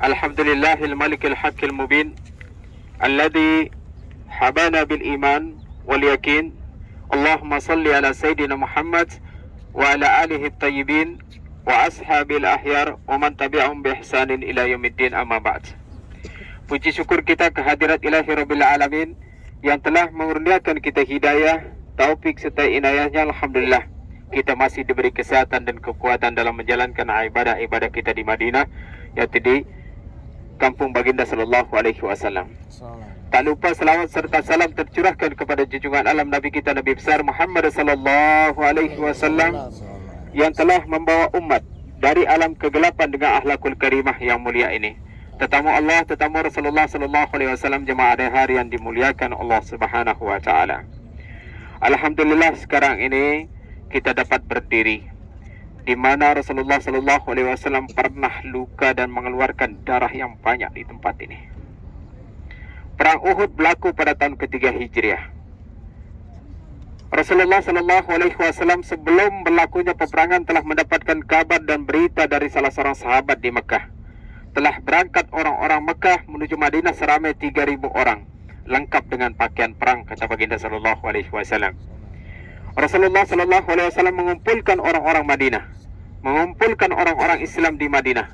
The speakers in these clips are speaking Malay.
Alhamdulillahil malikil haqqil mubin alladhi habana bil iman wal yakin. Allahumma salli ala Sayyidina Muhammad wa ala alihi tayyibin wa ashabil ahyar wa man tabi'ahum bi ihsanin ila yaumiddin, amma ba'd. Puji syukur kita kehadirat Ilahi Rabbil Alamin yang telah mengurniakan kita hidayah, taufik serta inayahnya. Alhamdulillah, kita masih diberi kesehatan dan kekuatan dalam menjalankan ibadah-ibadah kita di Madinah, yaitu di kampung baginda sallallahu alaihi wasallam. Tak lupa selawat serta salam tercurahkan kepada junjungan alam Nabi kita, Nabi besar Muhammad sallallahu alaihi wasallam, yang telah membawa umat dari alam kegelapan dengan akhlakul karimah yang mulia ini. Tetamu Allah, tetamu Rasulullah sallallahu alaihi wasallam, jemaah hari yang dimuliakan Allah Subhanahu wa taala. Alhamdulillah, sekarang ini kita dapat berdiri di mana Rasulullah sallallahu alaihi wasallam pernah luka dan mengeluarkan darah yang banyak di tempat ini. Perang Uhud berlaku pada tahun ketiga Hijriah. Rasulullah sallallahu alaihi wasallam sebelum berlakunya peperangan telah mendapatkan kabar dan berita dari salah seorang sahabat di Mekah. Telah berangkat orang-orang Mekah menuju Madinah seramai 3.000 orang, lengkap dengan pakaian perang, kata baginda sallallahu alaihi wasallam. Rasulullah sallallahu alaihi wasallam mengumpulkan orang-orang Madinah, mengumpulkan orang-orang Islam di Madinah,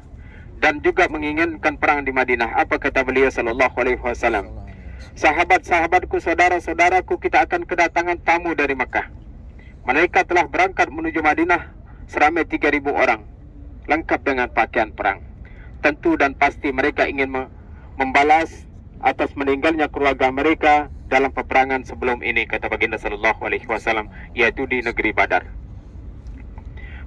dan juga menginginkan perang di Madinah. Apa kata beliau sallallahu alaihi wasallam? Sahabat-sahabatku, saudara-saudaraku, kita akan kedatangan tamu dari Makkah. Mereka telah berangkat menuju Madinah seramai 3.000 orang, lengkap dengan pakaian perang. Tentu dan pasti mereka ingin membalas atas meninggalnya keluarga mereka dalam peperangan sebelum ini, kata baginda sallallahu alaihi wasallam, yaitu di negeri Badar.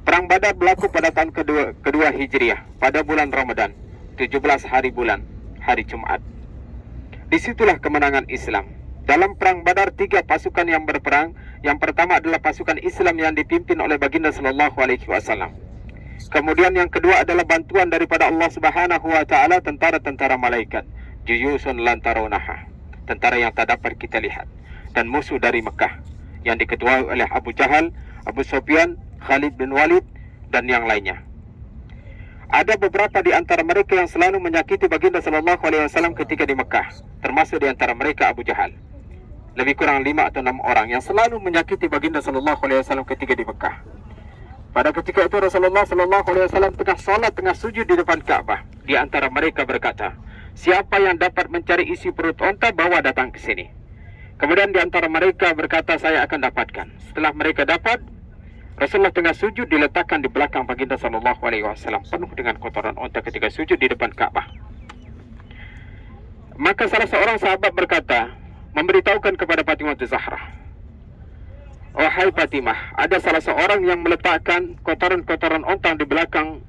Perang Badar berlaku pada tahun kedua Hijriah, pada bulan Ramadan, 17 hari bulan, hari Jumat. Disitulah kemenangan Islam. Dalam perang Badar, 3 pasukan yang berperang. Yang pertama adalah pasukan Islam yang dipimpin oleh baginda sallallahu alaihi wasallam. Kemudian yang kedua adalah bantuan daripada Allah Subhanahu wa taala, tentara-tentara malaikat, juyusun lan tarawnaha, tentara yang tak dapat kita lihat, dan musuh dari Mekah yang diketuai oleh Abu Jahal, Abu Sufyan, Khalid bin Walid, dan yang lainnya. Ada beberapa di antara mereka yang selalu menyakiti baginda sallallahu alaihi wasallam ketika di Mekah, termasuk di antara mereka Abu Jahal. Lebih kurang 5 atau 6 orang yang selalu menyakiti baginda sallallahu alaihi wasallam ketika di Mekah. Pada ketika itu Rasulullah sallallahu alaihi wasallam tengah solat, tengah sujud di depan Ka'bah. Di antara mereka berkata, siapa yang dapat mencari isi perut onta, bawa datang ke sini. Kemudian di antara mereka berkata, saya akan dapatkan. Setelah mereka dapat, Rasulullah tengah sujud diletakkan di belakang baginda sallallahu alaihi wasallam, penuh dengan kotoran onta ketika sujud di depan Ka'bah. Maka salah seorang sahabat berkata, memberitahukan kepada Fatimah Zahra, wahai Fatimah, ada salah seorang yang meletakkan kotoran-kotoran onta di belakang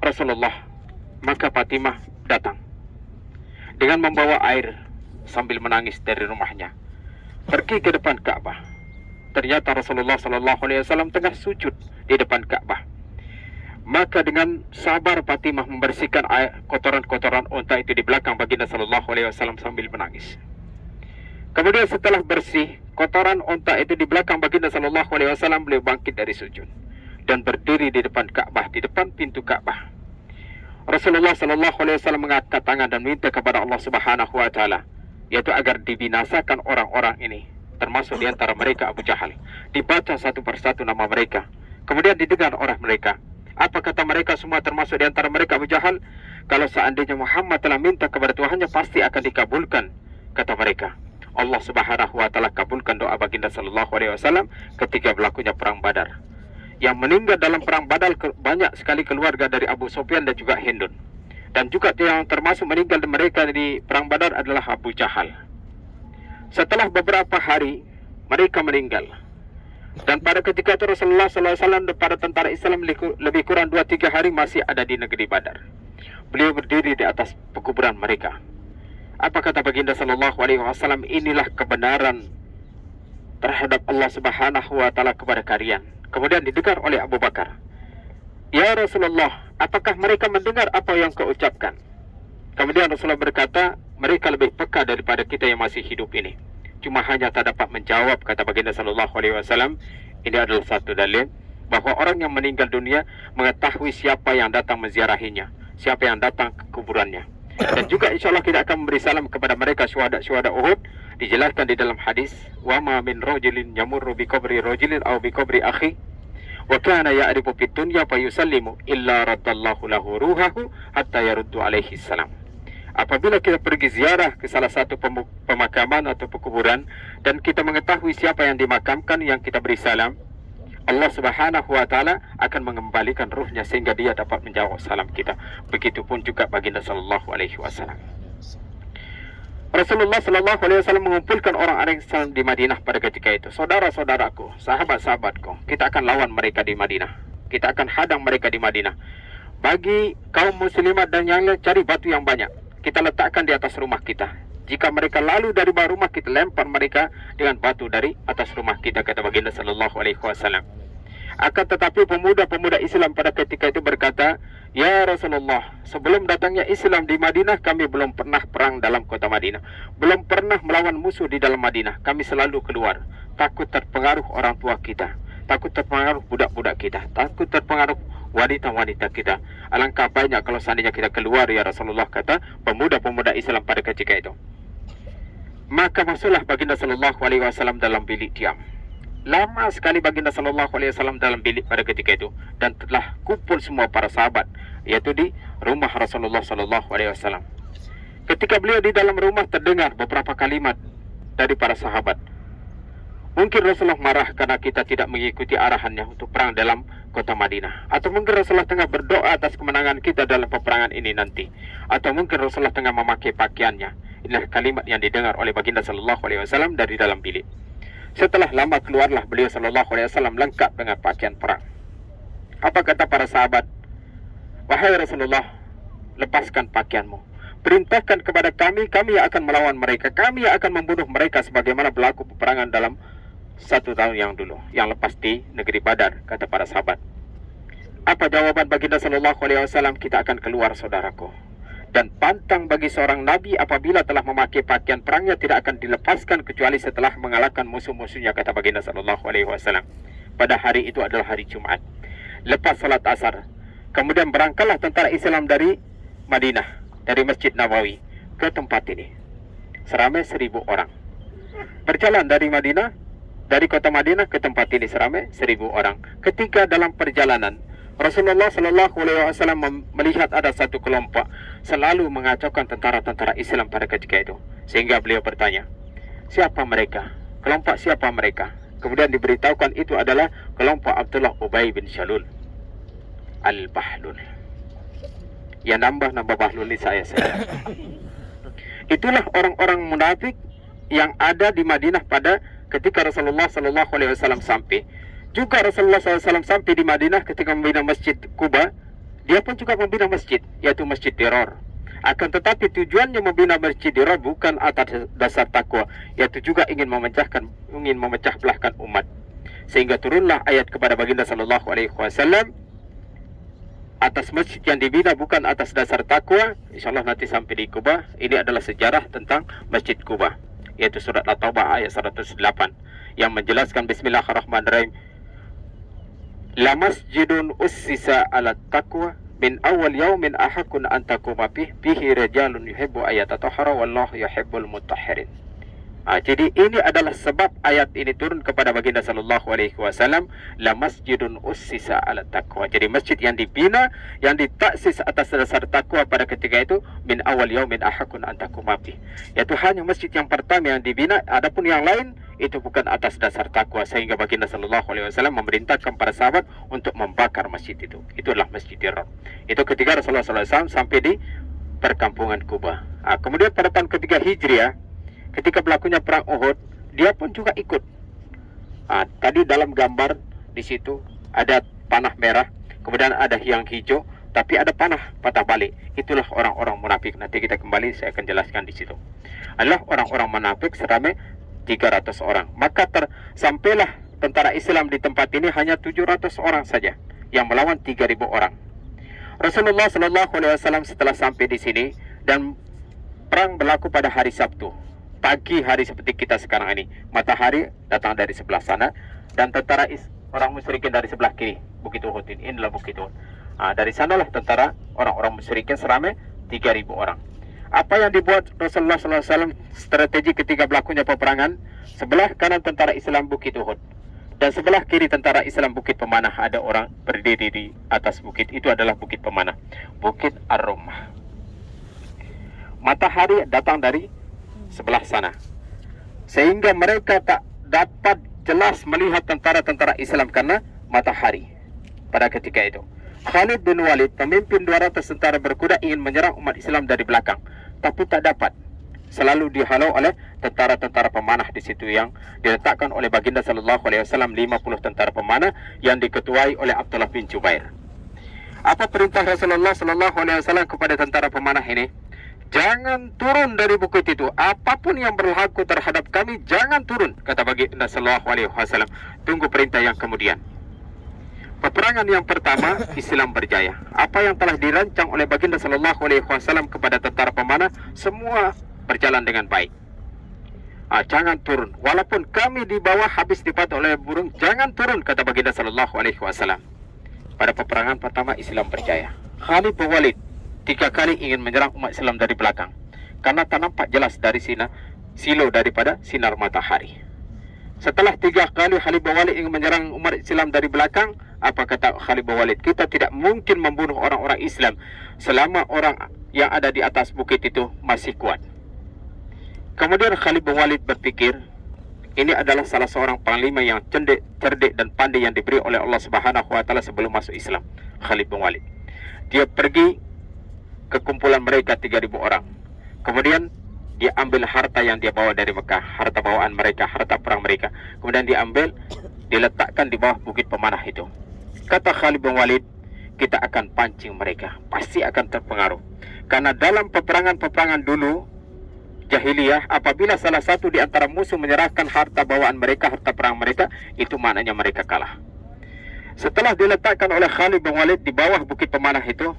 Rasulullah. Maka Fatimah datang dengan membawa air sambil menangis dari rumahnya, pergi ke depan Ka'bah. Ternyata Rasulullah sallallahu alaihi wasallam tengah sujud di depan Ka'bah. Maka dengan sabar Fatimah membersihkan kotoran-kotoran unta itu di belakang baginda sallallahu alaihi wasallam sambil menangis. Kemudian setelah bersih kotoran unta itu di belakang baginda sallallahu alaihi wasallam, beliau bangkit dari sujud dan berdiri di depan Ka'bah, di depan pintu Ka'bah. Rasulullah sallallahu alaihi wasallam mengangkat tangan dan minta kepada Allah Subhanahu wa taala, yaitu agar dibinasakan orang-orang ini, termasuk di antara mereka Abu Jahal. Dibaca satu persatu nama mereka, kemudian didengar oleh mereka. Apa kata mereka semua, termasuk di antara mereka Abu Jahal? Kalau seandainya Muhammad telah minta kepada Tuhannya, pasti akan dikabulkan, kata mereka. Allah Subhanahu wa taala kabulkan doa baginda sallallahu alaihi wasallam ketika berlakunya perang Badar. Yang meninggal dalam perang Badar banyak sekali keluarga dari Abu Sufyan dan juga Hindun. Dan juga yang termasuk meninggal mereka di perang Badar adalah Abu Jahal. Setelah beberapa hari mereka meninggal. Dan pada ketika itu Rasulullah sallallahu alaihi wasallam dan para tentara Islam lebih kurang 2-3 hari masih ada di negeri Badar. Beliau berdiri di atas pekuburan mereka. Apa kata baginda sallallahu alaihi wasallam? Inilah kebenaran terhadap Allah Subhanahu wa taala kepada kalian. Kemudian didengar oleh Abu Bakar, ya Rasulullah, apakah mereka mendengar apa yang kau ucapkan? Kemudian Rasulullah berkata, mereka lebih peka daripada kita yang masih hidup ini. Cuma hanya tak dapat menjawab, kata baginda sallallahu alaihi wasallam. Ini adalah satu dalil bahawa orang yang meninggal dunia mengetahui siapa yang datang menziarahinya siapa yang datang ke kuburannya. Dan juga insya Allah kita akan memberi salam kepada mereka syuhada Uhud. Dijelaskan di dalam hadis, wa ma min rajulin yamurru bi qabri rajulin aw bi qabri akhi wa kana ya'rifu fid dunya fa yusallimu illa raddallahu lahu ruhahu hatta yaruddu alaihi salam. Apabila kita pergi ziarah ke salah satu pemakaman atau pekuburan dan kita mengetahui siapa yang dimakamkan, yang kita beri salam, Allah Subhanahu wa taala akan mengembalikan ruhnya sehingga dia dapat menjawab salam kita. Begitupun juga baginda sallallahu alaihi wasallam. Rasulullah sallallahu alaihi wasallam mengumpulkan orang-orang Islam di Madinah pada ketika itu. Saudara-saudaraku, sahabat-sahabatku, kita akan lawan mereka di Madinah. Kita akan hadang mereka di Madinah. Bagi kaum muslimat dan yang lain, cari batu yang banyak. Kita letakkan di atas rumah kita. Jika mereka lalu dari bawah rumah, kita lempar mereka dengan batu dari atas rumah kita, kata baginda sallallahu alaihi wasallam. Akan tetapi pemuda-pemuda Islam pada ketika itu berkata, "Ya Rasulullah, sebelum datangnya Islam di Madinah, kami belum pernah perang dalam kota Madinah. Belum pernah melawan musuh di dalam Madinah. Kami selalu keluar, takut terpengaruh orang tua kita, takut terpengaruh budak-budak kita, takut terpengaruh wanita-wanita kita. Alangkah banyak kalau seandainya kita keluar, ya Rasulullah," kata pemuda-pemuda Islam pada ketika itu. Maka masuklah baginda sallallahu alaihi wasallam dalam bilik diam. Lama sekali baginda sallallahu alaihi wasallam dalam bilik pada ketika itu, dan telah kumpul semua para sahabat, yaitu di rumah Rasulullah sallallahu alaihi wasallam. Ketika beliau di dalam rumah, terdengar beberapa kalimat dari para sahabat. Mungkin Rasulullah marah karena kita tidak mengikuti arahannya untuk perang dalam kota Madinah, atau mungkin Rasulullah tengah berdoa atas kemenangan kita dalam peperangan ini nanti, atau mungkin Rasulullah tengah memakai pakaiannya. Inilah kalimat yang didengar oleh baginda sallallahu alaihi wasallam dari dalam bilik. Setelah lama keluarlah beliau sallallahu alaihi wasallam lengkap dengan pakaian perang. Apa kata para sahabat? "Wahai Rasulullah, lepaskan pakaianmu. Perintahkan kepada kami, kami akan melawan mereka. Kami akan membunuh mereka sebagaimana berlaku peperangan dalam 1 tahun yang dulu, yang lepas di negeri Badar," kata para sahabat. Apa jawaban baginda sallallahu alaihi wasallam? "Kita akan keluar, saudaraku. Dan pantang bagi seorang nabi apabila telah memakai pakaian perangnya tidak akan dilepaskan kecuali setelah mengalahkan musuh-musuhnya," kata baginda sallallahu alaihi wasallam. Pada hari itu adalah hari Jumat. Lepas salat asar, kemudian berangkatlah tentara Islam dari Madinah, dari Masjid Nabawi ke tempat ini. Seramai 1000 orang. Berjalan dari Madinah, dari kota Madinah ke tempat ini seramai 1000 orang. Ketika dalam perjalanan, Rasulullah sallallahu alaihi wasallam melihat ada satu kelompok selalu mengacaukan tentara-tentara Islam pada ketika itu, sehingga beliau bertanya, "Siapa mereka? Kelompok siapa mereka?" Kemudian diberitahukan itu adalah kelompok Abdullah Ubay bin Salul Al-Bahlul. Ya, nambah Bahlul ini saya. Itulah orang-orang munafik yang ada di Madinah pada ketika Rasulullah sallallahu alaihi wasallam sampai. Juga Rasulullah SAW sampai di Madinah ketika membina Masjid Quba, dia pun juga membina masjid, yaitu Masjid Dirar. Akan tetapi tujuannya membina Masjid Dirar bukan atas dasar takwa, yaitu juga ingin memecah belahkan umat. Sehingga turunlah ayat kepada baginda sallallahu alaihi wasallam atas masjid yang dibina bukan atas dasar takwa. InsyaAllah nanti sampai di Quba. Ini adalah sejarah tentang Masjid Quba, yaitu surat At-Taubah ayat 108 yang menjelaskan Bismillahirrahmanirrahim. "La masjidun ussisa ala taqwa min awal yaumin ahakun an taquma bihi rijalun yuhibbu ayatatahhara wallahu yuhibbul mutahhirin." Jadi ini adalah sebab ayat ini turun kepada baginda sallallahu alaihi wasallam, la masjidun ussisa ala taqwa. Jadi masjid yang dibina, yang ditaksis atas dasar takwa pada ketika itu, min awal yaumin ahakun an taquma bihi. Yaitu hanya masjid yang pertama yang dibina, adapun yang lain itu bukan atas dasar takwa, sehingga baginda sallallahu alaihi wasallam memerintahkan para sahabat untuk membakar masjid itu. Itulah Masjid Dirar. Itu ketika Rasulullah SAW sampai di perkampungan Quba. Kemudian pada tahun ketiga Hijriah, ketika berlakunya perang Uhud, dia pun juga ikut. Tadi dalam gambar di situ ada panah merah, kemudian ada yang hijau, tapi ada panah patah balik. Itulah orang-orang munafik. Nanti kita kembali, saya akan jelaskan di situ. Adalah orang-orang munafik seramai 300 orang. Maka sampailah tentara Islam di tempat ini hanya 700 orang saja yang melawan 3000 orang. Rasulullah sallallahu alaihi wasallam setelah sampai di sini, dan perang berlaku pada hari Sabtu. Pagi hari seperti kita sekarang ini. Matahari datang dari sebelah sana dan tentara orang musyrikin dari sebelah kiri. Bukit Uhud ini. Inilah Bukit Uhud. Dari sanalah tentara orang-orang musyrikin seramai 3.000 orang. Apa yang dibuat Rasulullah SAW strategi ketika berlakunya peperangan? Sebelah kanan tentara Islam Bukit Uhud, dan sebelah kiri tentara Islam Bukit Pemanah. Ada orang berdiri di atas bukit. Itu adalah Bukit Pemanah, Bukit Ar-Rumah. Matahari datang dari sebelah sana, sehingga mereka tak dapat jelas melihat tentara-tentara Islam karena matahari pada ketika itu. Khalid bin Walid, pemimpin 200 tentara berkuda, ingin menyerang umat Islam dari belakang, tapi tak dapat. Selalu dihalau oleh tentara-tentara pemanah di situ yang diletakkan oleh baginda sallallahu alaihi wasallam, 50 tentara pemanah yang diketuai oleh Abdullah bin Jubair. Apa perintah Rasulullah sallallahu alaihi wasallam kepada tentara pemanah ini? Jangan turun dari bukit itu. Apapun yang berlaku terhadap kami, jangan turun, kata baginda sallallahu alaihi wasallam. Tunggu perintah yang kemudian. Peperangan yang pertama, Islam berjaya. Apa yang telah dirancang oleh baginda sallallahu alaihi wasallam kepada tentara pemanah, semua berjalan dengan baik. Jangan turun, walaupun kami di bawah habis dipatok oleh burung, jangan turun, kata baginda sallallahu alaihi wasallam. Pada peperangan pertama, Islam berjaya. Khalid bin Walid 3 kali ingin menyerang umat Islam dari belakang, karena tak nampak jelas dari silo daripada sinar matahari. Setelah 3 kali Khalid bin Walid ingin menyerang umat Islam dari belakang, apa kata Khalid bin Walid? Kita tidak mungkin membunuh orang-orang Islam selama orang yang ada di atas bukit itu masih kuat. Kemudian Khalid bin Walid berpikir, ini adalah salah seorang panglima yang cerdik dan pandai yang diberi oleh Allah Subhanahu wa taala sebelum masuk Islam. Khalid bin Walid, dia pergi ke kumpulan mereka 3.000 orang. Kemudian dia ambil harta yang dia bawa dari Mekah, harta bawaan mereka, harta perang mereka. Kemudian diambil, diletakkan di bawah bukit pemanah itu. Kata Khalid bin Walid, kita akan pancing mereka, pasti akan terpengaruh. Karena dalam peperangan-peperangan dulu jahiliyah, apabila salah satu di antara musuh menyerahkan harta bawaan mereka, harta perang mereka, itu maknanya mereka kalah. Setelah diletakkan oleh Khalid bin Walid di bawah bukit pemanah itu,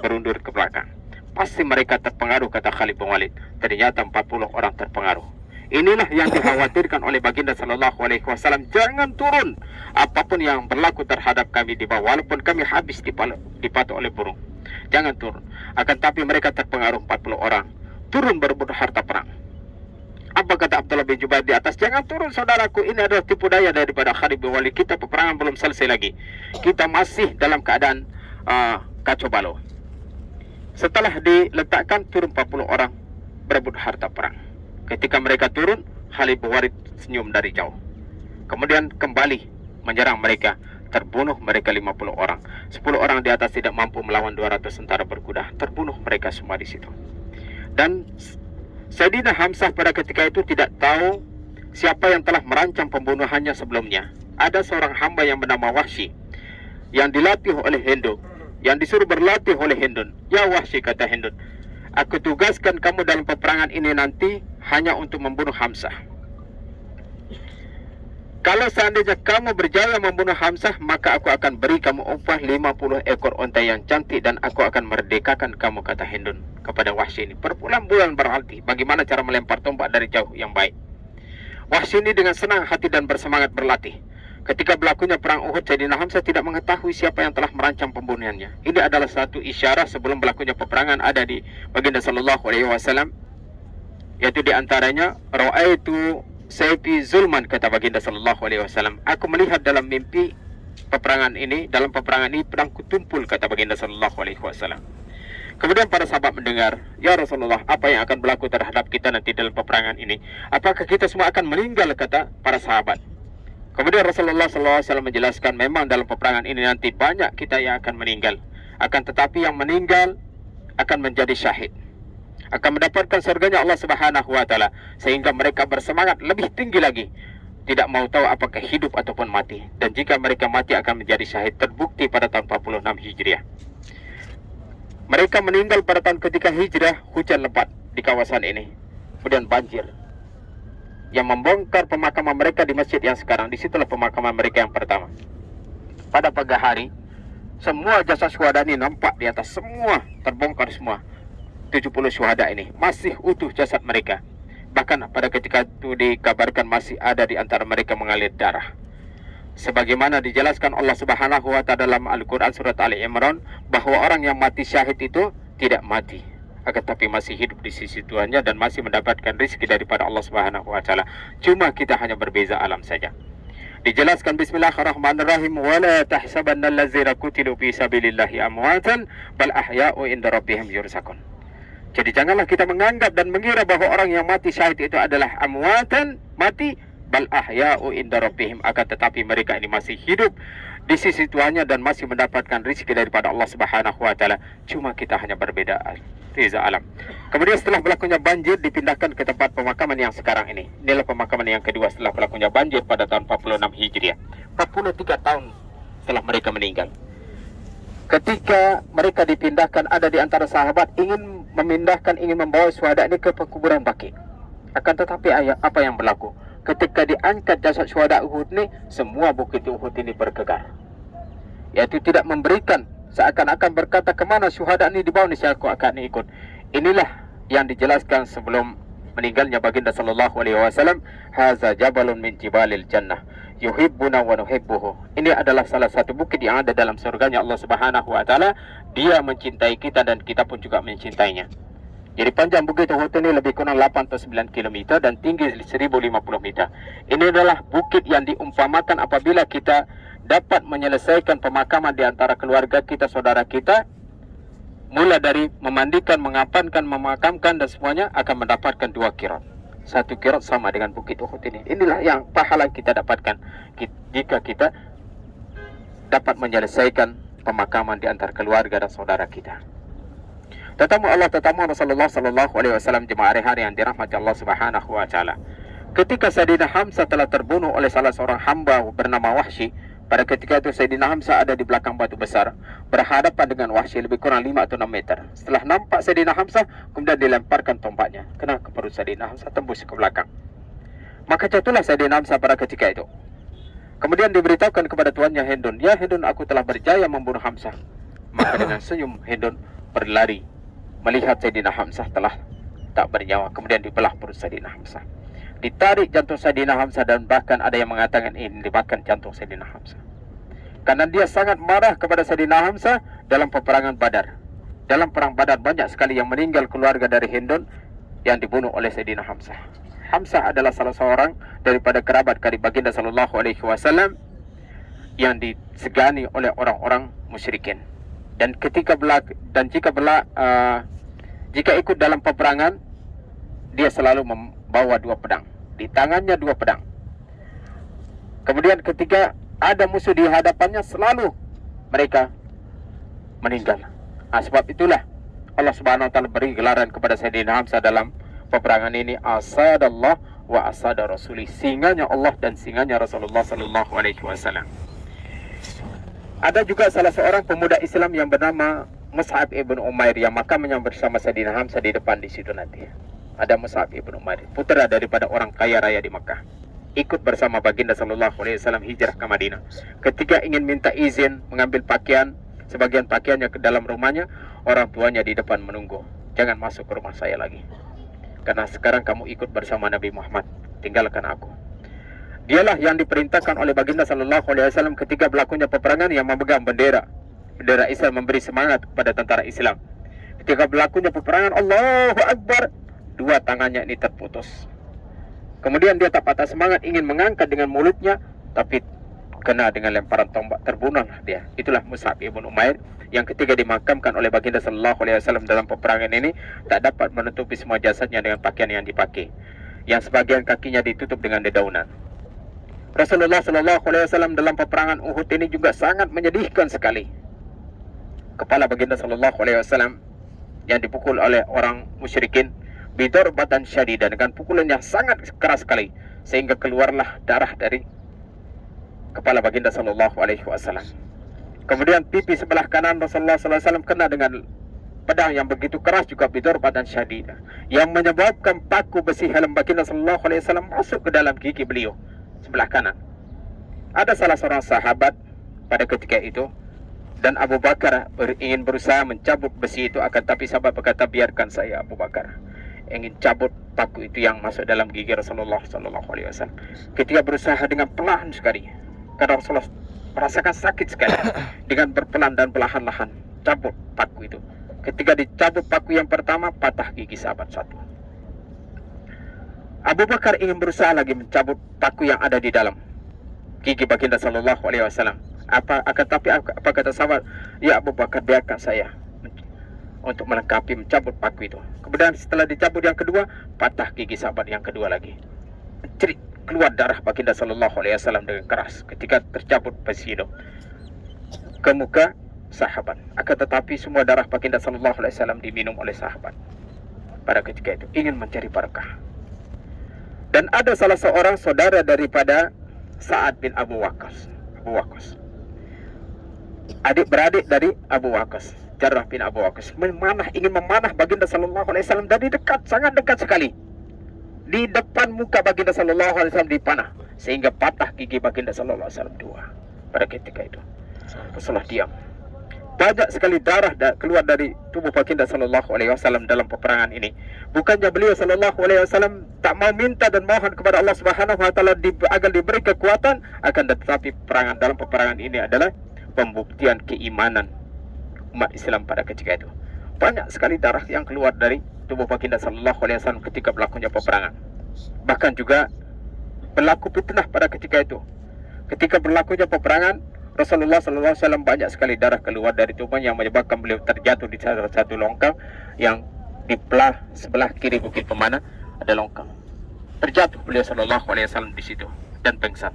berundur ke belakang. Pasti mereka terpengaruh, kata Khalid bin Walid. Ternyata 40 orang terpengaruh. Inilah yang dikhawatirkan oleh baginda sallallahu alaihi wasallam. Jangan turun, apapun yang berlaku terhadap kami di bawah, walaupun kami habis dipatok oleh burung, jangan turun. Akan tapi mereka terpengaruh 40 orang, turun berebut harta perang. Apa kata Abdullah bin Jubair di atas? Jangan turun saudaraku, ini adalah tipu daya daripada Khalid bin Walid. Kita peperangan belum selesai lagi, kita masih dalam keadaan kacau balau. Setelah diletakkan, turun 40 orang berebut harta perang. Ketika mereka turun, Khalid bin Walid senyum dari jauh. Kemudian kembali menyerang mereka, terbunuh mereka 50 orang. 10 orang di atas tidak mampu melawan 200 tentara berkuda, terbunuh mereka semua di situ. Dan Sayyidina Hamzah pada ketika itu tidak tahu siapa yang telah merancang pembunuhannya sebelumnya. Ada seorang hamba yang bernama Wahsy, yang dilatih oleh Hindun, yang disuruh berlatih oleh Hindun. Ya Wahsy, kata Hindun, aku tugaskan kamu dalam peperangan ini nanti hanya untuk membunuh Hamzah. Kalau seandainya kamu berjaya membunuh Hamzah, maka aku akan beri kamu upah 50 ekor unta yang cantik, dan aku akan merdekakan kamu, kata Hindun kepada Wahsy ini. Berbulan-bulan berlatih bagaimana cara melempar tombak dari jauh yang baik. Wahsy ini dengan senang hati dan bersemangat berlatih. Ketika berlakunya perang Uhud, Sayyidina Hamzah tidak mengetahui siapa yang telah merancang pembunuhannya. Ini adalah satu isyarat sebelum berlakunya peperangan ada di baginda sallallahu alaihi wasallam, yaitu di antaranya ra'aitu sayfi zulman, kata baginda sallallahu alaihi wasallam, aku melihat dalam mimpi dalam peperangan ini pedangku tumpul, kata baginda sallallahu alaihi wasallam. Kemudian para sahabat mendengar, ya Rasulullah, apa yang akan berlaku terhadap kita nanti dalam peperangan ini? Apakah kita semua akan meninggal, kata para sahabat. Kemudian Rasulullah SAW menjelaskan, memang dalam peperangan ini nanti banyak kita yang akan meninggal. Akan tetapi yang meninggal akan menjadi syahid, akan mendapatkan surganya Allah Subhanahu wa taala, sehingga mereka bersemangat lebih tinggi lagi, tidak mau tahu apakah hidup ataupun mati. Dan jika mereka mati akan menjadi syahid. Terbukti pada tahun 46 Hijriah. Mereka meninggal pada tahun ketika Hijrah, hujan lebat di kawasan ini, kemudian banjir yang membongkar pemakaman mereka di masjid yang sekarang. Disitulah pemakaman mereka yang pertama. Pada pagi hari, semua jasad syuhada ini nampak di atas, semua terbongkar semua. 70 syuhada ini masih utuh jasad mereka. Bahkan pada ketika itu dikabarkan masih ada di antara mereka mengalir darah. Sebagaimana dijelaskan Allah Subhanahu wa taala dalam Al-Qur'an surat Ali Imran bahwa orang yang mati syahid itu tidak mati, akan tapi masih hidup di sisi Tuhannya dan masih mendapatkan rezeki daripada Allah Subhanahu wa taala. Cuma kita hanya berbeza alam saja. Dijelaskan bismillahirrahmanirrahim, wala tahsabanna allazina qutilu fi sabilillahi amwatan bal ahya'u inda rabbihim yurzaqun. Jadi janganlah kita menganggap dan mengira bahwa orang yang mati syahid itu adalah amwatan, mati, bal ahya'u inda rabbihim, akan tetapi mereka ini masih hidup di sisi Tuhannya dan masih mendapatkan rezeki daripada Allah Subhanahu wa taala. Cuma kita hanya berbeda beza alam. Kemudian setelah berlakunya banjir dipindahkan ke tempat pemakaman yang sekarang ini. Inilah pemakaman yang kedua setelah berlakunya banjir pada tahun 46 Hijriah. 43 tahun setelah mereka meninggal. Ketika mereka dipindahkan, ada di antara sahabat ingin memindahkan, ingin membawa syuhada ini ke pekuburan Baqi. Akan tetapi apa yang berlaku? Ketika diangkat jasad syuhada Uhud ini, semua bukit Uhud ini bergegar. Yaitu tidak memberikan, seakan-akan berkata, kemana syuhada ini dibawa nih, saya akan ikut. Inilah yang dijelaskan sebelum meninggalnya baginda sallallahu alaihi wasallam, haza jabalun min jibalil jannah yuhibbuna wa nuhibbuhu. Ini adalah salah satu bukit yang ada dalam surganya Allah Subhanahu wa taala. Dia mencintai kita dan kita pun juga mencintainya. Jadi panjang bukit Uhud ini lebih kurang 8 atau 9 km dan tinggi 1050 meter. Ini adalah bukit yang diumpamakan apabila kita dapat menyelesaikan pemakaman di antara keluarga kita, saudara kita, mulai dari memandikan, mengapankan, memakamkan dan semuanya, akan mendapatkan 2 qirat. 1 qirat sama dengan bukit Uhud ini. Inilah yang pahala kita dapatkan jika kita dapat menyelesaikan pemakaman di antara keluarga dan saudara kita. Tetamu Allah, tetamu Rasulullah sallallahu alaihi wasallam, jemaah hari yang dirahmati Allah Subhanahu wa taala. Ketika Sayyidina Hamzah telah terbunuh oleh salah seorang hamba bernama Wahsy, pada ketika itu Sayyidina Hamzah ada di belakang batu besar, berhadapan dengan Wahsy lebih kurang 5 atau 6 meter. Setelah nampak Sayyidina Hamzah, kemudian dilemparkan tombaknya kena ke perut Sayyidina Hamzah, tembus ke belakang. Maka jatuhlah Sayyidina Hamzah pada ketika itu. Kemudian diberitahukan kepada tuannya Hindun, ya Hindun, aku telah berjaya membunuh Hamzah. Maka dengan senyum Hindun berlari melihat Sayyidina Hamzah telah tak bernyawa. Kemudian dibelah perut Sayyidina Hamzah, ditarik jantung Sayyidina Hamzah, dan bahkan ada yang mengatakan ini dimakan jantung Sayyidina Hamzah. Karena dia sangat marah kepada Sayyidina Hamzah dalam peperangan Badar. Dalam perang Badar banyak sekali yang meninggal keluarga dari Hindun yang dibunuh oleh Sayyidina Hamzah. Hamzah adalah salah seorang daripada kerabat karib baginda sallallahu alaihi wasallam yang disegani oleh orang-orang musyrikin. Dan jika ikut dalam peperangan, dia selalu membawa 2 pedang. Di tangannya 2 pedang. Kemudian ketika ada musuh di hadapannya, selalu mereka meninggal. Sebab itulah Allah Subhanahu wa taala beri gelaran kepada Sayyidina Hamzah dalam peperangan ini, asadallah wa asada rasuli, singanya Allah dan singanya Rasulullah sallallahu alaihi wasallam. Ada juga salah seorang pemuda Islam yang bernama Mus'ab ibn Umair yang makamnya bersama Sayyidina Hamzah di depan di situ nanti. Ada Mus'ab ibn Umair, putra daripada orang kaya raya di Makkah, ikut bersama baginda sallallahu alaihi wasallam hijrah ke Madinah. Ketika ingin minta izin mengambil pakaian, sebagian pakaiannya ke dalam rumahnya, orang tuanya di depan menunggu, jangan masuk ke rumah saya lagi, karena sekarang kamu ikut bersama Nabi Muhammad, tinggalkan aku. Dialah yang diperintahkan oleh baginda sallallahu alaihi wasallam ketika berlakunya peperangan yang memegang bendera Islam, memberi semangat kepada tentara Islam. Ketika berlakunya peperangan, Allahu Akbar, 2 tangannya ini terputus. Kemudian dia tak patah semangat, ingin mengangkat dengan mulutnya, tapi kena dengan lemparan tombak, terbunuhlah dia. Itulah Mus'ab ibn Umair yang ketika dimakamkan oleh baginda sallallahu alaihi wasallam dalam peperangan ini, tak dapat menutupi semua jasadnya dengan pakaian yang dipakai, yang sebagian kakinya ditutup dengan dedaunan. Rasulullah sallallahu alaihi wasallam dalam peperangan Uhud ini juga sangat menyedihkan sekali. Kepala baginda sallallahu alaihi wasallam yang dipukul oleh orang musyrikin bidarbatan syadidah, dengan pukulan yang sangat keras sekali, sehingga keluarlah darah dari kepala baginda sallallahu alaihi wasallam. Kemudian pipi sebelah kanan Rasulullah sallallahu alaihi wasallam kena dengan pedang yang begitu keras juga, bidarbatan syadidah, yang menyebabkan paku besi helm baginda sallallahu alaihi wasallam masuk ke dalam gigi beliau sebelah kanan. Ada salah seorang sahabat pada ketika itu, dan Abu Bakar ingin berusaha mencabut besi itu, akan tapi sahabat berkata, biarkan saya Abu Bakar, ingin cabut paku itu yang masuk dalam gigi Rasulullah sallallahu alaihi wasallam. Ketika berusaha dengan pelan sekali, karena Rasulullah merasakan sakit sekali. Dengan berpelan dan perlahan-lahan cabut paku itu. Ketika dicabut paku yang pertama, patah gigi sahabat satu. Abu Bakar ingin berusaha lagi mencabut paku yang ada di dalam gigi baginda sallallahu alaihi wasallam. Apa kata sahabat? Ya Abu Bakar, biarkan saya untuk melengkapi mencabut paku itu. Kemudian setelah dicabut yang kedua, patah gigi sahabat yang kedua lagi. Cerit keluar darah baginda sallallahu alaihi wasallam dengan keras ketika tercabut besi itu ke muka sahabat. Akan tetapi semua darah baginda sallallahu alaihi wasallam diminum oleh sahabat pada ketika itu, ingin mencari barakah. Dan ada salah seorang saudara daripada Sa'ad bin Abu Waqqas, adik-beradik dari Abu Waqqas, Jarrah bin Abu Waqqas, ingin memanah baginda sallallahu alaihi wasallam dari dekat, sangat dekat sekali. Di depan muka baginda sallallahu alaihi wasallam dipanah sehingga patah gigi baginda sallallahu alaihi wasallam dua. Pada ketika itu Rasulullah diam. Banyak sekali darah keluar dari tubuh baginda sallallahu alaihi wasallam dalam peperangan ini. Bukannya beliau sallallahu alaihi wasallam tak mau minta dan mohon kepada Allah Subhanahu wa taala agar diberi kekuatan, akan tetapi dalam peperangan ini adalah pembuktian keimanan umat Islam pada ketika itu. Banyak sekali darah yang keluar dari tubuh baginda sallallahu alaihi wasallam ketika berlakunya peperangan. Bahkan juga berlaku fitnah pada ketika itu. Ketika berlakunya peperangan, Rasulullah sallallahu alaihi wasallam banyak sekali darah keluar dari tubuhnya yang menyebabkan beliau terjatuh di salah satu longkang yang di sebelah kiri bukit pemanah ada longkang. Terjatuh beliau sallallahu alaihi wasallam di situ dan pingsan.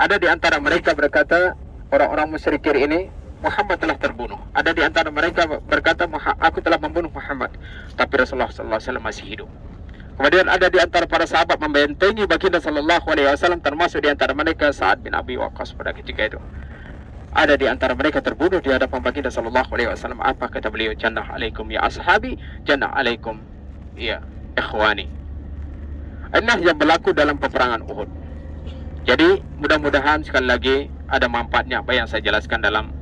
Ada di antara mereka berkata, orang-orang musyrikin ini, Muhammad telah terbunuh. Ada di antara mereka berkata, aku telah membunuh Muhammad. Tapi Rasulullah sallallahu alaihi wasallam masih hidup. Kemudian ada di antara para sahabat membentengi baginda sallallahu alaihi wasallam, termasuk di antara mereka Sa'ad bin Abi Waqqas pada ketika itu. Ada di antara mereka terbunuh di hadapan baginda sallallahu alaihi wasallam. Apa kata beliau? Jannah alaikum ya ashabi, jannah alaikum ya ikhwani. Inilah yang berlaku dalam peperangan Uhud. Jadi mudah-mudahan sekali lagi ada manfaatnya apa yang saya jelaskan dalam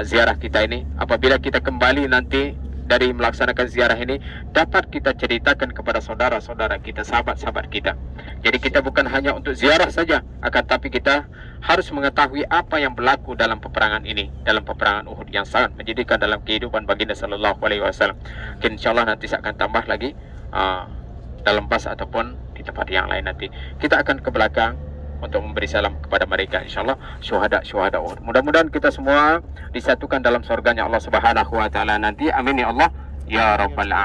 ziarah kita ini. Apabila kita kembali nanti dari melaksanakan ziarah ini, dapat kita ceritakan kepada saudara-saudara kita, sahabat-sahabat kita. Jadi kita bukan hanya untuk ziarah saja, akan tapi kita harus mengetahui apa yang berlaku dalam peperangan ini, dalam peperangan Uhud yang sangat menjadikan dalam kehidupan baginda sallallahu alaihi wasallam. Insyaallah nanti saya akan tambah lagi dalam bahasa ataupun di tempat yang lain nanti. Kita akan ke belakang untuk memberi salam kepada mereka, insyaallah syuhada Uhud. Mudah-mudahan kita semua disatukan dalam surganya Allah Subhanahu wa taala nanti. Amin ya Allah ya rabbal alamin.